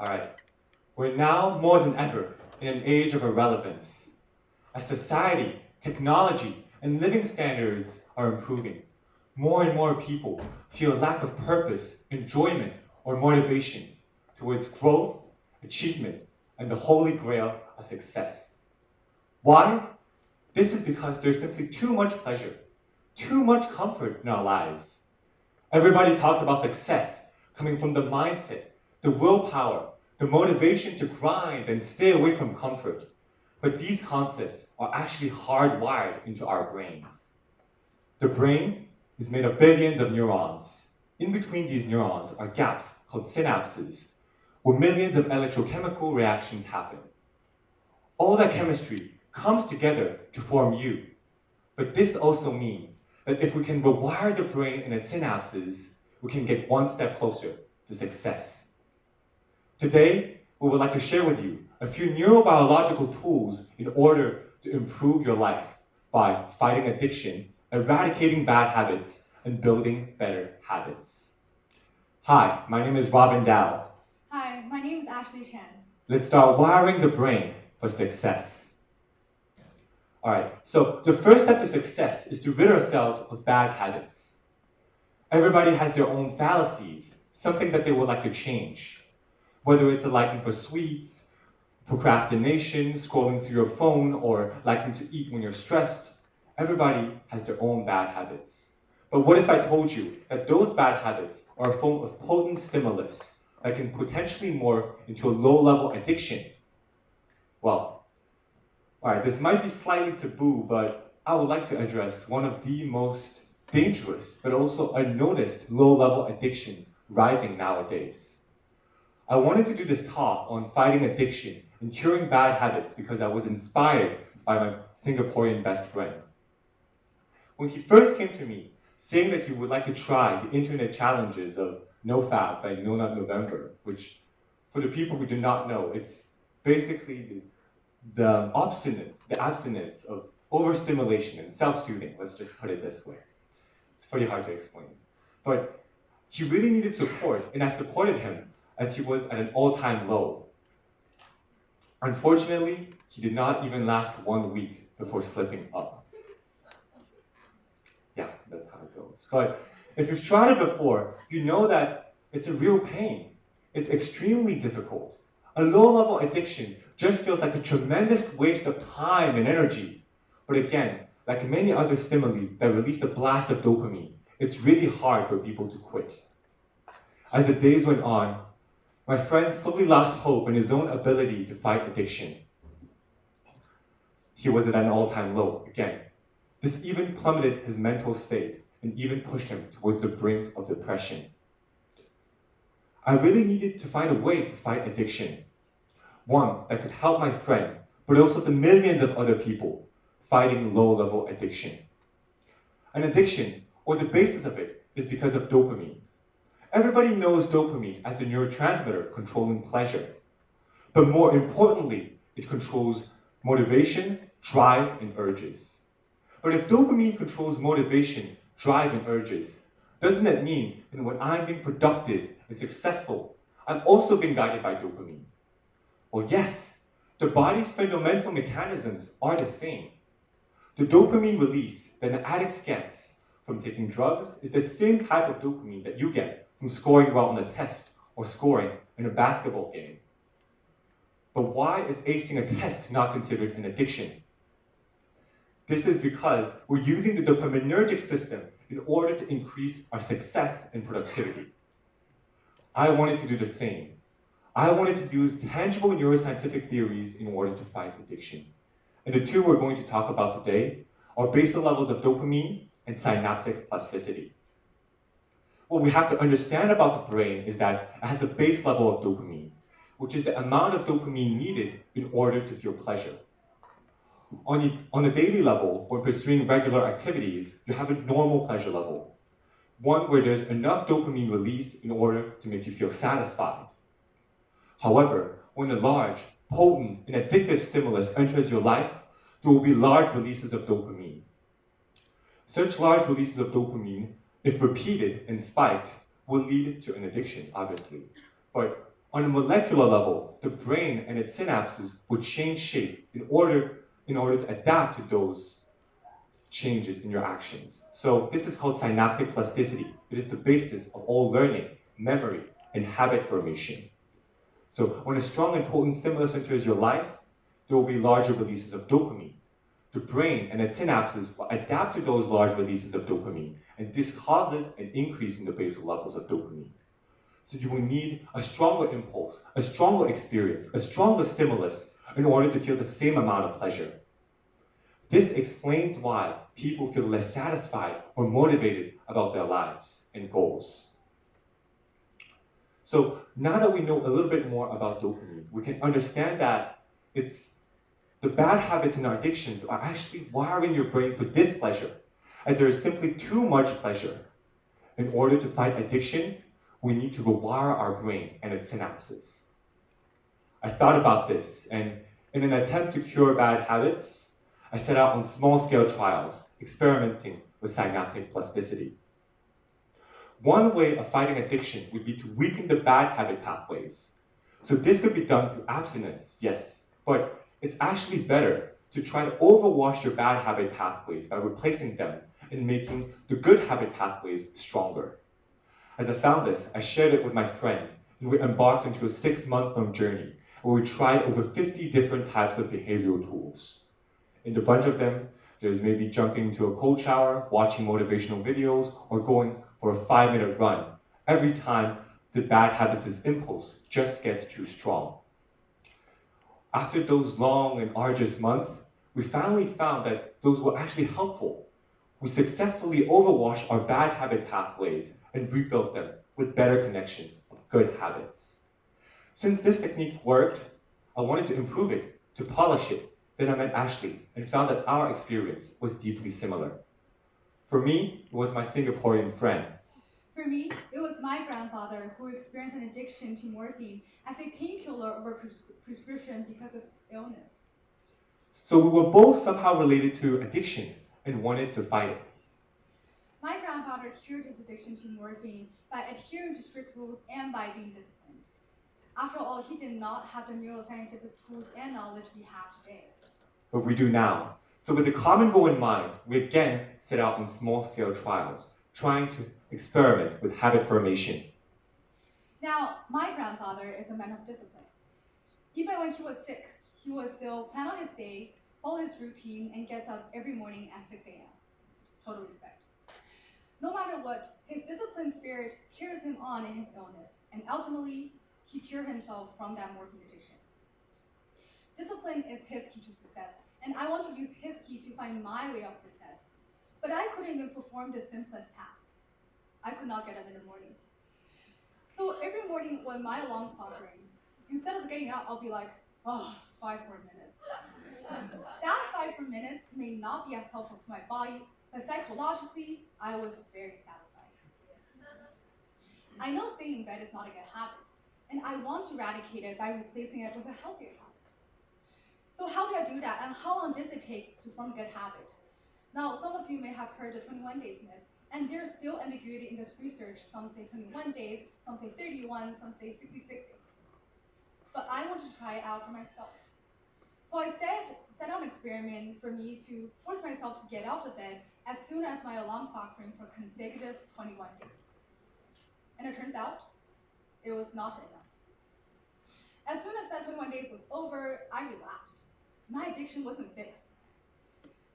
All right, we're now more than ever in an age of irrelevance. As society, technology, and living standards are improving, more and more people feel a lack of purpose, enjoyment, or motivation towards growth, achievement, and the holy grail of success. Why? This is because there's simply too much pleasure, too much comfort in our lives. Everybody talks about success coming from the mindset, the willpower, the motivation to grind and stay away from comfort. But these concepts are actually hardwired into our brains. The brain is made of billions of neurons. In between these neurons are gaps called synapses, where millions of electrochemical reactions happen. All that chemistry comes together to form you. But this also means that if we can rewire the brain and its synapses, we can get one step closer to success. Today, we would like to share with you a few neurobiological tools in order to improve your life by fighting addiction, eradicating bad habits, and building better habits. Hi, my name is Robin Dow. Hi, my name is Ashley Chen. Let's start wiring the brain for success. All right, so the first step to success is to rid ourselves of bad habits. Everybody has their own fallacies, something that they would like to change. Whether it's a liking for sweets, procrastination, scrolling through your phone, or liking to eat when you're stressed, everybody has their own bad habits. But what if I told you that those bad habits are a form of potent stimulus that can potentially morph into a low-level addiction? Well, all right, this might be slightly taboo, but I would like to address one of the most dangerous, but also unnoticed low-level addictions rising nowadays. I wanted to do this talk on fighting addiction and curing bad habits because I was inspired by my Singaporean best friend. When he first came to me, saying that he would like to try the internet challenges of NoFap by No Nut November, which, for the people who do not know, it's basically the abstinence of overstimulation and self-soothing. Let's just put it this way. It's pretty hard to explain. But he really needed support, and I supported him as he was at an all-time low. Unfortunately, he did not even last 1 week before slipping up. Yeah, that's how it goes. But if you've tried it before, you know that it's a real pain. It's extremely difficult. A low-level addiction just feels like a tremendous waste of time and energy. But again, like many other stimuli that release a blast of dopamine, it's really hard for people to quit. As the days went on, my friend slowly lost hope in his own ability to fight addiction. He was at an all-time low again. This even plummeted his mental state and even pushed him towards the brink of depression. I really needed to find a way to fight addiction. One that could help my friend, but also the millions of other people fighting low-level addiction. An addiction, or the basis of it, is because of dopamine. Everybody knows dopamine as the neurotransmitter controlling pleasure. But more importantly, it controls motivation, drive, and urges. But if dopamine controls motivation, drive, and urges, doesn't that mean that when I'm being productive and successful, I'm also being guided by dopamine? Well, yes, the body's fundamental mechanisms are the same. The dopamine release that an addict gets from taking drugs is the same type of dopamine that you get from scoring well on a test or scoring in a basketball game. But why is acing a test not considered an addiction? This is because we're using the dopaminergic system in order to increase our success and productivity. I wanted to do the same. I wanted to use tangible neuroscientific theories in order to fight addiction. And the two we're going to talk about today are basal levels of dopamine and synaptic plasticity. What we have to understand about the brain is that it has a base level of dopamine, which is the amount of dopamine needed in order to feel pleasure. On a daily level, when pursuing regular activities, you have a normal pleasure level, one where there's enough dopamine release in order to make you feel satisfied. However, when a large, potent, and addictive stimulus enters your life, there will be large releases of dopamine. Such large releases of dopamine, if repeated and spiked, will lead to an addiction, obviously. But On a molecular level, the brain and its synapses will change shape in order to adapt to those changes in your actions. So this is called synaptic plasticity. It is the basis of all learning, memory, and habit formation. So when a strong and potent stimulus enters your life, there will be larger releases of dopamine. The brain and its synapses will adapt to those large releases of dopamine, and this causes an increase in the basal levels of dopamine. So you will need a stronger impulse, a stronger experience, a stronger stimulus in order to feel the same amount of pleasure. This explains why people feel less satisfied or motivated about their lives and goals. So now that we know a little bit more about dopamine, we can understand that the bad habits and our addictions are actually wiring your brain for displeasure, and there is simply too much pleasure. In order to fight addiction, we need to rewire our brain and its synapses. I thought about this, and in an attempt to cure bad habits, I set out on small-scale trials, experimenting with synaptic plasticity. One way of fighting addiction would be to weaken the bad habit pathways. So this could be done through abstinence, yes, but it's actually better to try to overwash your bad habit pathways by replacing them and making the good habit pathways stronger. As I found this, I shared it with my friend, and we embarked into a 6-month-long journey where we tried over 50 different types of behavioral tools. In the bunch of them, there's maybe jumping into a cold shower, watching motivational videos, or going for a 5-minute run every time the bad habits' impulse just gets too strong. After those long and arduous months, we finally found that those were actually helpful. We successfully overwashed our bad habit pathways and rebuilt them with better connections of good habits. Since this technique worked, I wanted to improve it, to polish it. Then I met Ashley and found that our experience was deeply similar. For me, it was my Singaporean friend. For me, it was my grandfather who experienced an addiction to morphine as a painkiller over prescription because of illness. So we were both somehow related to addiction and wanted to fight it. My grandfather cured his addiction to morphine by adhering to strict rules and by being disciplined. After all, he did not have the neuroscientific tools and knowledge we have today. But we do now. So with the common goal in mind, we again set out on small-scale trials, trying to experiment with habit formation. Now, my grandfather is a man of discipline. Even when he was sick, he would still plan on his day, follow his routine, and gets up every morning at 6 a.m. Total respect. No matter what, his disciplined spirit carries him on in his illness, and ultimately, he cured himself from that morphine addiction. Discipline is his key to success, and I want to use his key to find my way of success. But I couldn't even perform the simplest task. I could not get up in the morning. So every morning when my alarm clock rang, instead of getting up, I'll be like, oh, 5 more minutes. That 5 more minutes may not be as helpful to my body, but psychologically, I was very satisfied. I know staying in bed is not a good habit, and I want to eradicate it by replacing it with a healthier habit. So how do I do that, and how long does it take to form a good habit? Now, some of you may have heard the 21 days myth, and there's still ambiguity in this research. Some say 21 days, some say 31, some say 66 days. But I want to try it out for myself. So I set out an experiment for me to force myself to get out of bed as soon as my alarm clock rang for consecutive 21 days. And it turns out, it was not enough. As soon as that 21 days was over, I relapsed. My addiction wasn't fixed.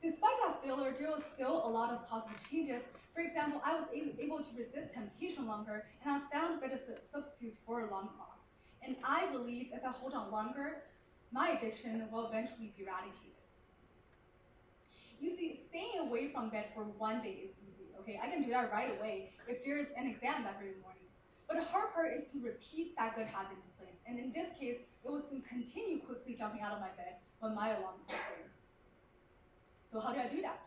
Despite that failure, there was still a lot of positive changes. For example, I was able to resist temptation longer, and I found better substitutes for alarm clocks. And I believe if I hold on longer, my addiction will eventually be eradicated. You see, staying away from bed for 1 day is easy, okay? I can do that right away if there's an exam that very morning. But the hard part is to repeat that good habit in place. And in this case, it was to continue quickly jumping out of my bed when my alarm clock rang. So how do I do that?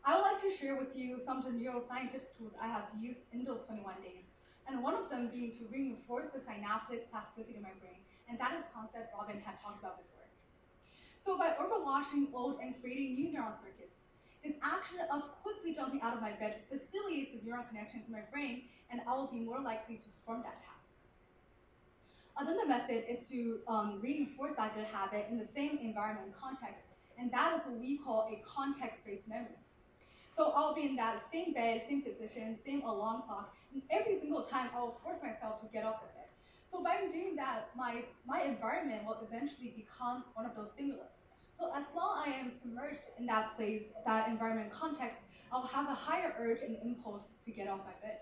I would like to share with you some of the neuroscientific tools I have used in those 21 days, and one of them being to reinforce the synaptic plasticity in my brain, and that is a concept Robin had talked about before. So by overwashing old and creating new neural circuits, this action of quickly jumping out of my bed facilitates the neural connections in my brain, and I will be more likely to perform that task. Another method is to reinforce that good habit in the same environment context, and that is what we call a context-based memory. So I'll be in that same bed, same position, same alarm clock, and every single time I will force myself to get off the bed. So by doing that, my environment will eventually become one of those stimulus. So as long as I am submerged in that place, that environment context, I'll have a higher urge and impulse to get off my bed.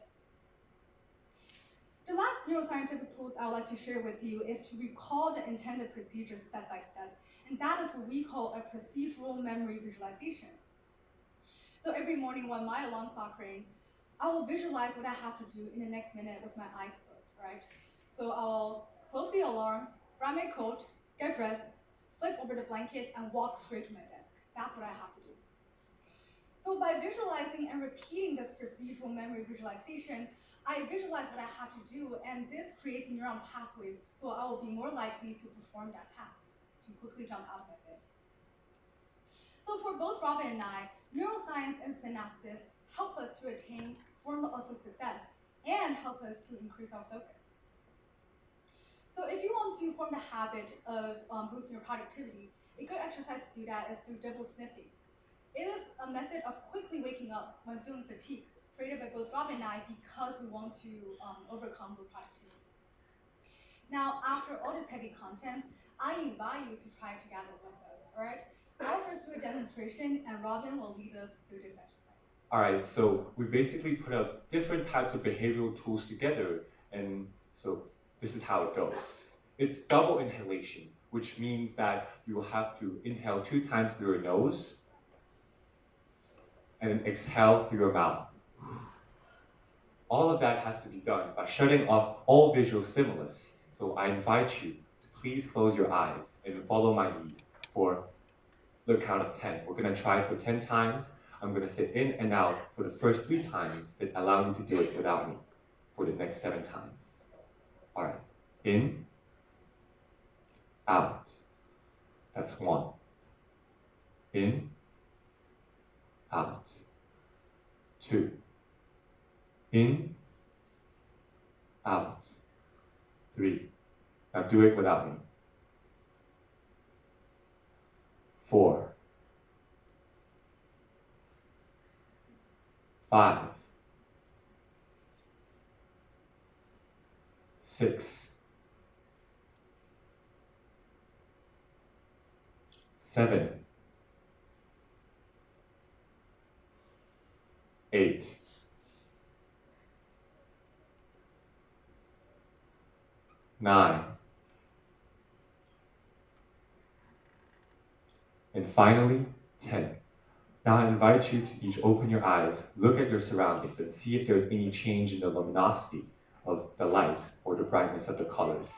The last neuroscientific tools I would like to share with you is to recall the intended procedure step by step, and that is what we call a procedural memory visualization. So every morning when my alarm clock rings, I will visualize what I have to do in the next minute with my eyes closed, right? So I'll close the alarm, grab my coat, get dressed, flip over the blanket, and walk straight to my desk. That's what I have to do. So by visualizing and repeating this procedural memory visualization, I visualize what I have to do, and this creates neuron pathways, so I will be more likely to perform that task, to quickly jump out of my bed. So for both Robin and I, neuroscience and synapses help us to attain formal success and help us to increase our focus. So if you want to form the habit of boosting your productivity, a good exercise to do that is through double sniffing. It is a method of quickly waking up when feeling fatigued, created by both Robin and I because we want to overcome low productivity. Now, after all this heavy content, I invite you to try it together with us, all right? I'll first do a demonstration, and Robin will lead us through this exercise. All right, so we basically put out different types of behavioral tools together, and so this is how it goes. It's double inhalation, which means that you will have to inhale 2 times through your nose, and then exhale through your mouth. All of that has to be done by shutting off all visual stimulus. So I invite you to please close your eyes and follow my lead for the count of 10. We're going to try it for 10 times. I'm going to say in and out for the first 3 times, then allow you to do it without me for the next 7 times. All right. In, out. That's 1. In, out. 2. In, out. 3. Now do it without me. 4. 5. 6. 7. 8. 9. And finally, 10. Now I invite you to each open your eyes, look at your surroundings, and see if there's any change in the luminosity of the light or the brightness of the colors.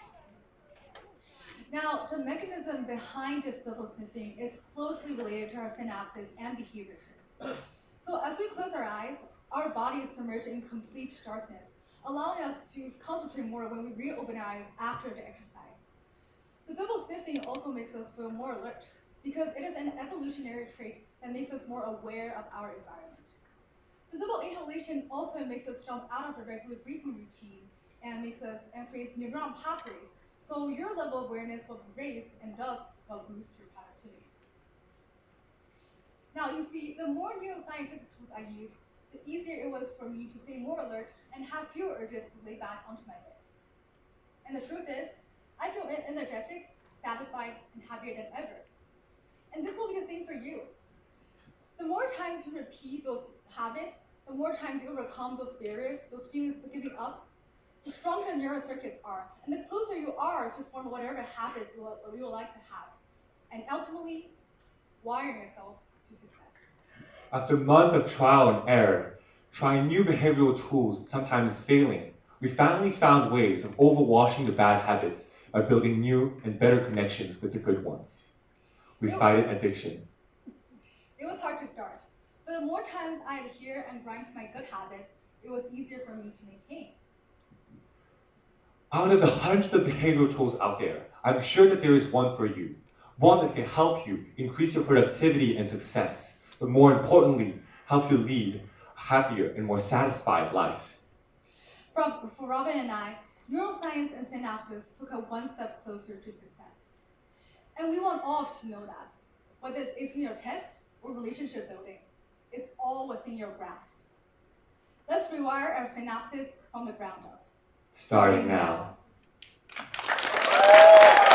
Now, the mechanism behind this double sniffing is closely related to our synapses and behavior tricks. So as we close our eyes, our body is submerged in complete darkness, allowing us to concentrate more when we reopen our eyes after the exercise. The double sniffing also makes us feel more alert because it is an evolutionary trait that makes us more aware of our environment. The double inhalation also makes us jump out of the regular breathing routine and creates neuron pathways. So your level of awareness will be raised and thus will boost your productivity. Now you see, the more neuroscientific tools I used, the easier it was for me to stay more alert and have fewer urges to lay back onto my bed. And the truth is, I feel energetic, satisfied, and happier than ever. And this will be the same for you. The more times you repeat those habits, the more times you overcome those barriers, those feelings of giving up, the stronger neural circuits are, and the closer you are to form whatever habits you would like to have, and ultimately, wiring yourself to success. After months of trial and error, trying new behavioral tools, sometimes failing, we finally found ways of overwashing the bad habits by building new and better connections with the good ones. We fight addiction. It was hard to start, but the more times I adhere and grind to my good habits, it was easier for me to maintain. Out of the hundreds of behavioral tools out there, I'm sure that there is one for you. One that can help you increase your productivity and success, but more importantly, help you lead a happier and more satisfied life. For Robin and I, neuroscience and synapses took us one step closer to success. And we want all of you to know that, whether it's in your test or relationship building, it's all within your grasp. Let's rewire our synapses from the ground up. Starting now.